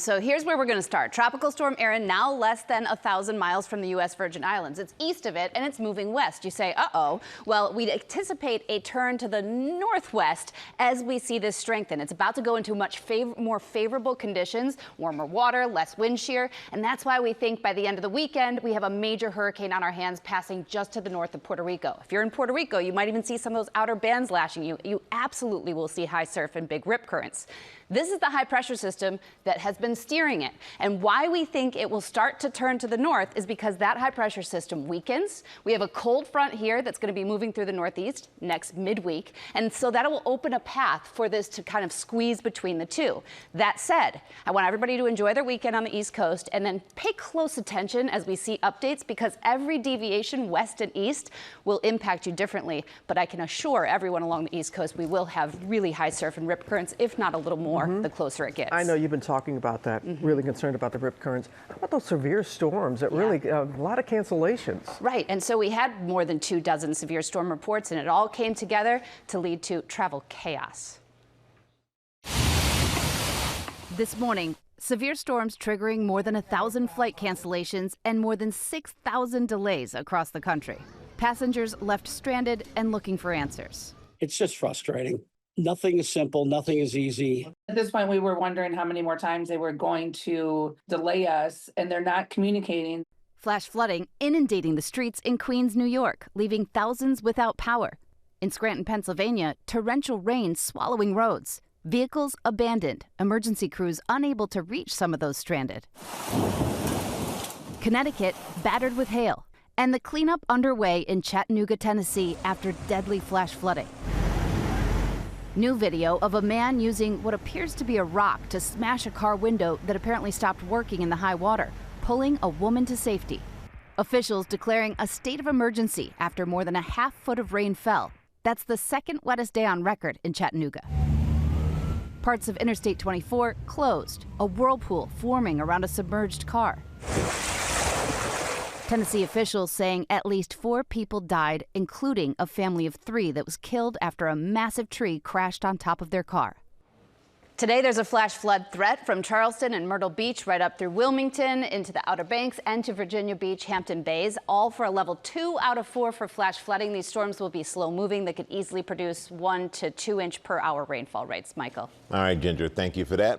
So here's where we're going to start. Tropical Storm Erin, now less than 1,000 miles from the U.S. Virgin Islands. It's east of it and it's moving west. You say, uh-oh. Well, we anticipate a turn to the northwest as we see this strengthen. It's about to go into much more favorable conditions, warmer water, less wind shear, and that's why we think by the end of the weekend we have a major hurricane on our hands passing just to the north of Puerto Rico. If you're in Puerto Rico, you might even see some of those outer bands lashing you. You absolutely will see high surf and big rip currents. This is the high pressure system that has been steering it. And why we think it will start to turn to the north is because that high pressure system weakens. We have a cold front here that's going to be moving through the northeast next midweek. And so that will open a path for this to kind of squeeze between the two. That said, I want everybody to enjoy their weekend on the East Coast and then pay close attention as we see updates, because every deviation west and east will impact you differently. But I can assure everyone along the East Coast we will have really high surf and rip currents, if not a little more. The closer it gets. I know you've been talking about that, really concerned about the rip currents. How about those severe storms that really, a lot of cancellations? Right, and so we had more than 24 severe storm reports, and it all came together to lead to travel chaos. This morning, severe storms triggering more than 1,000 flight cancellations and more than 6,000 delays across the country. Passengers left stranded and looking for answers. It's just frustrating. Nothing is simple. Nothing is easy. At this point, we were wondering how many more times they were going to delay us, and they're not communicating. Flash flooding inundating the streets in Queens, New York, leaving thousands without power. In Scranton, Pennsylvania, torrential rain swallowing roads. Vehicles abandoned, emergency crews unable to reach some of those stranded. Connecticut battered with hail, and the cleanup underway in Chattanooga, Tennessee after deadly flash flooding. New video of a man using what appears to be a rock to smash a car window that apparently stopped working in the high water, pulling a woman to safety. Officials declaring a state of emergency after more than a half foot of rain fell. That's the second wettest day on record in Chattanooga. Parts of Interstate 24 closed, a whirlpool forming around a submerged car. Tennessee officials saying at least 4 people died, including a family of 3 that was killed after a massive tree crashed on top of their car. Today, there's a flash flood threat from Charleston and Myrtle Beach right up through Wilmington into the Outer Banks and to Virginia Beach, Hampton Bays, all for a level 2 out of 4 for flash flooding. These storms will be slow moving. They could easily produce 1 to 2 inch per hour rainfall rates. Michael. All right, Ginger, thank you for that.